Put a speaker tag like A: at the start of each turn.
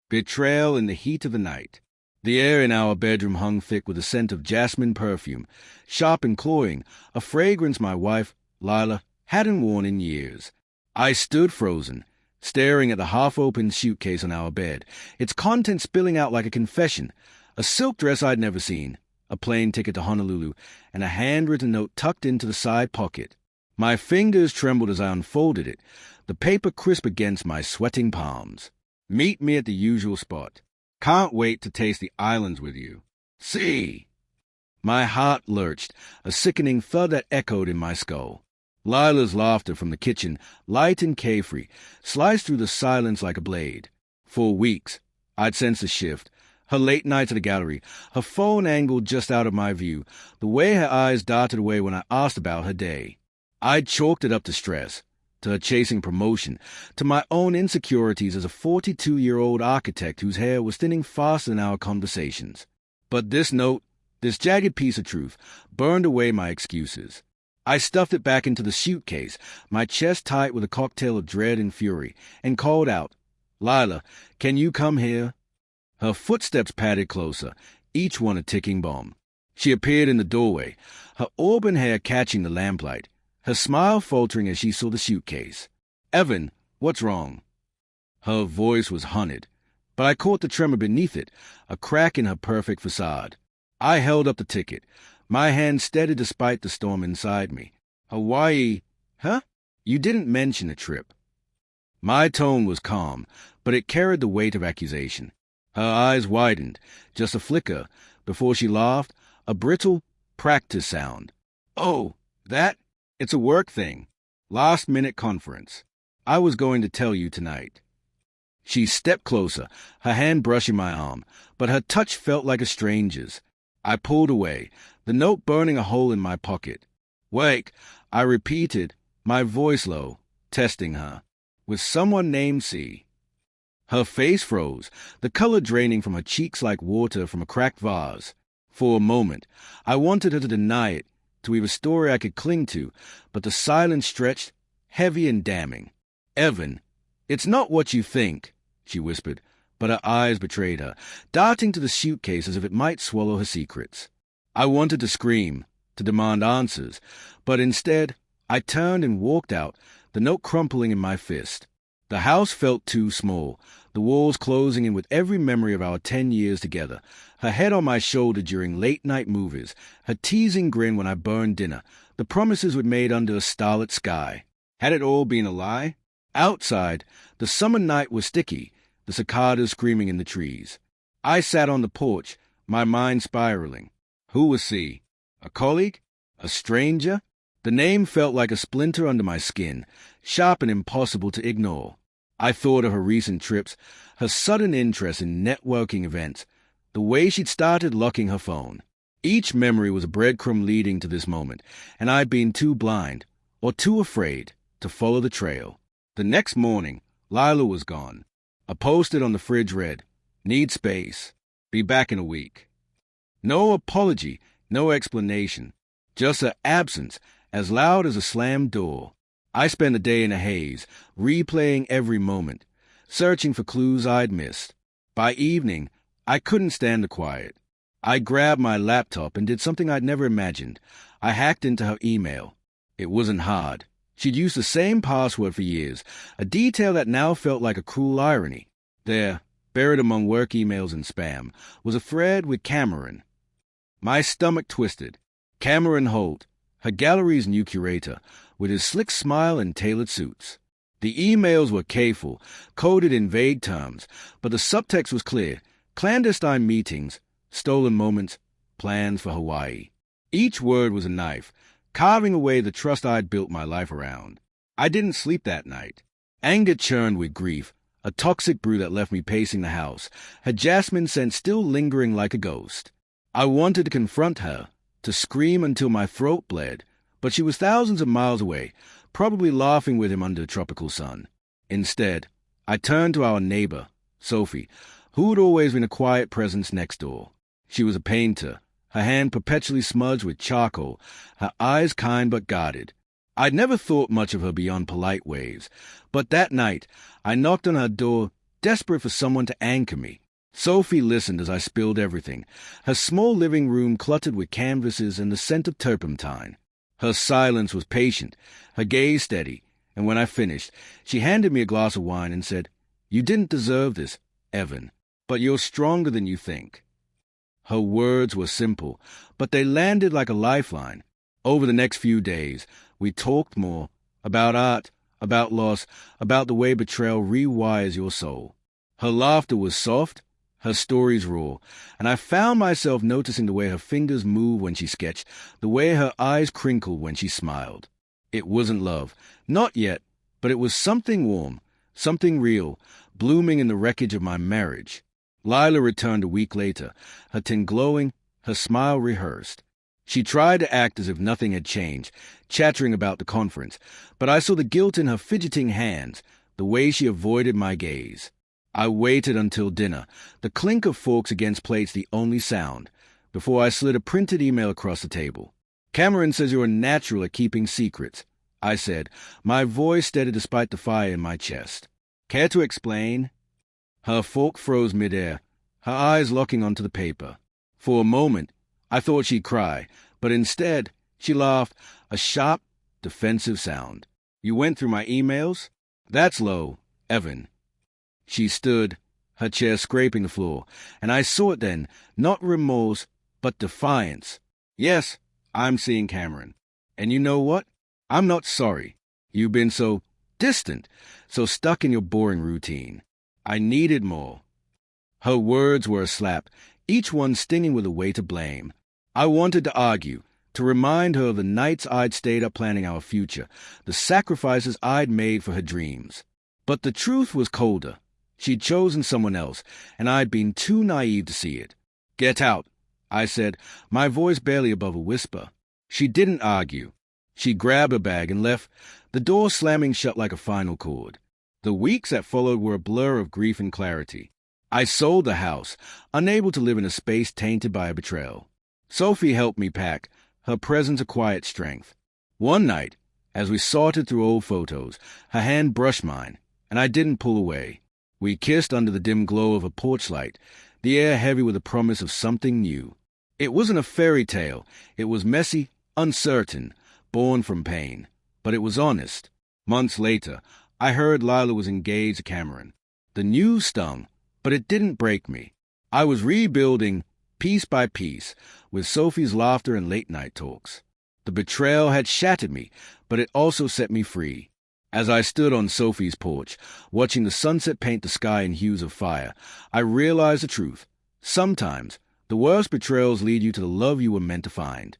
A: Betrayal in the heat of the night. The air in our bedroom hung thick with a scent of jasmine perfume, sharp and cloying, a fragrance my wife, Lila, hadn't worn in years. I stood frozen, staring at the half-opened suitcase on our bed, its contents spilling out like a confession, a silk dress I'd never seen, a plane ticket to Honolulu, and a handwritten note tucked into the side pocket. My fingers trembled as I unfolded it, the paper crisp against my sweating palms. Meet me at the usual spot. Can't wait to taste the islands with you. See! My heart lurched, a sickening thud that echoed in my skull. Lila's laughter from the kitchen, light and carefree, sliced through the silence like a blade. For weeks, I'd sensed a shift. Her late nights at the gallery, her phone angled just out of my view, the way her eyes darted away when I asked about her day. I'd chalked it up to stress, to her chasing promotion, to my own insecurities as a 42-year-old architect whose hair was thinning faster than our conversations. But this note, this jagged piece of truth, burned away my excuses. I stuffed it back into the suitcase, my chest tight with a cocktail of dread and fury, and called out, "Lila, can you come here?" Her footsteps padded closer, each one a ticking bomb. She appeared in the doorway, her auburn hair catching the lamplight, her smile faltering as she saw the suitcase. "Evan, what's wrong?" Her voice was haunted, but I caught the tremor beneath it, a crack in her perfect facade. I held up the ticket, my hand steady despite the storm inside me. "Hawaii, huh? You didn't mention a trip." My tone was calm, but it carried the weight of accusation. Her eyes widened, just a flicker, before she laughed, a brittle, practice sound. "Oh, that? It's a work thing. Last-minute conference. I was going to tell you tonight." She stepped closer, her hand brushing my arm, but her touch felt like a stranger's. I pulled away, the note burning a hole in my pocket. "Wake," I repeated, my voice low, testing her. "With someone named C." Her face froze, the color draining from her cheeks like water from a cracked vase. For a moment, I wanted her to deny it, to weave a story I could cling to, but the silence stretched, heavy and damning. "Evan, it's not what you think," she whispered, but her eyes betrayed her, darting to the suitcase as if it might swallow her secrets. I wanted to scream, to demand answers, but instead, I turned and walked out, the note crumpling in my fist. The house felt too small, the walls closing in with every memory of our 10 years together, her head on my shoulder during late-night movies, her teasing grin when I burned dinner, the promises we'd made under a starlit sky. Had it all been a lie? Outside, the summer night was sticky, the cicadas screaming in the trees. I sat on the porch, my mind spiraling. Who was C? A colleague? A stranger? The name felt like a splinter under my skin, sharp and impossible to ignore. I thought of her recent trips, her sudden interest in networking events, the way she'd started locking her phone. Each memory was a breadcrumb leading to this moment, and I'd been too blind, or too afraid, to follow the trail. The next morning, Lila was gone. A post-it on the fridge read, "Need space. Be back in a week." No apology, no explanation, just her absence, as loud as a slammed door. I spent the day in a haze, replaying every moment, searching for clues I'd missed. By evening, I couldn't stand the quiet. I grabbed my laptop and did something I'd never imagined. I hacked into her email. It wasn't hard. She'd used the same password for years, a detail that now felt like a cruel irony. There, buried among work emails and spam, was a thread with Cameron. My stomach twisted. Cameron Holt, her gallery's new curator, with his slick smile and tailored suits. The emails were careful, coded in vague terms, but the subtext was clear: clandestine meetings, stolen moments, plans for Hawaii. Each word was a knife, carving away the trust I'd built my life around. I didn't sleep that night. Anger churned with grief, a toxic brew that left me pacing the house, her jasmine scent still lingering like a ghost. I wanted to confront her, to scream until my throat bled, but she was thousands of miles away, probably laughing with him under a tropical sun. Instead, I turned to our neighbor, Sophie, who had always been a quiet presence next door. She was a painter, her hand perpetually smudged with charcoal, her eyes kind but guarded. I'd never thought much of her beyond polite waves, but that night I knocked on her door desperate for someone to anchor me. Sophie listened as I spilled everything, her small living room cluttered with canvases and the scent of turpentine. Her silence was patient, her gaze steady, and when I finished, she handed me a glass of wine and said, "You didn't deserve this, Evan, but you're stronger than you think." Her words were simple, but they landed like a lifeline. Over the next few days, we talked more about art, about loss, about the way betrayal rewires your soul. Her laughter was soft, her stories raw, and I found myself noticing the way her fingers moved when she sketched, the way her eyes crinkled when she smiled. It wasn't love, not yet, but it was something warm, something real, blooming in the wreckage of my marriage. Lila returned a week later, her tin glowing, her smile rehearsed. She tried to act as if nothing had changed, chattering about the conference, but I saw the guilt in her fidgeting hands, the way she avoided my gaze. I waited until dinner, the clink of forks against plates the only sound, before I slid a printed email across the table. "Cameron says you're a natural at keeping secrets," I said, my voice steady despite the fire in my chest. "Care to explain?" Her fork froze midair, her eyes locking onto the paper. For a moment, I thought she'd cry, but instead, she laughed, a sharp, defensive sound. "You went through my emails? That's low, Evan." She stood, her chair scraping the floor, and I saw it then, not remorse, but defiance. "Yes, I'm seeing Cameron. And you know what? I'm not sorry. You've been so distant, so stuck in your boring routine. I needed more." Her words were a slap, each one stinging with a weight of blame. I wanted to argue, to remind her of the nights I'd stayed up planning our future, the sacrifices I'd made for her dreams. But the truth was colder. She'd chosen someone else, and I'd been too naive to see it. "Get out," I said, my voice barely above a whisper. She didn't argue. She grabbed her bag and left, the door slamming shut like a final chord. The weeks that followed were a blur of grief and clarity. I sold the house, unable to live in a space tainted by a betrayal. Sophie helped me pack, her presence a quiet strength. One night, as we sorted through old photos, her hand brushed mine, and I didn't pull away. We kissed under the dim glow of a porch light, the air heavy with the promise of something new. It wasn't a fairy tale. It was messy, uncertain, born from pain. But it was honest. Months later, I heard Lila was engaged to Cameron. The news stung, but it didn't break me. I was rebuilding, piece by piece, with Sophie's laughter and late-night talks. The betrayal had shattered me, but it also set me free. As I stood on Sophie's porch, watching the sunset paint the sky in hues of fire, I realized the truth. Sometimes, the worst betrayals lead you to the love you were meant to find.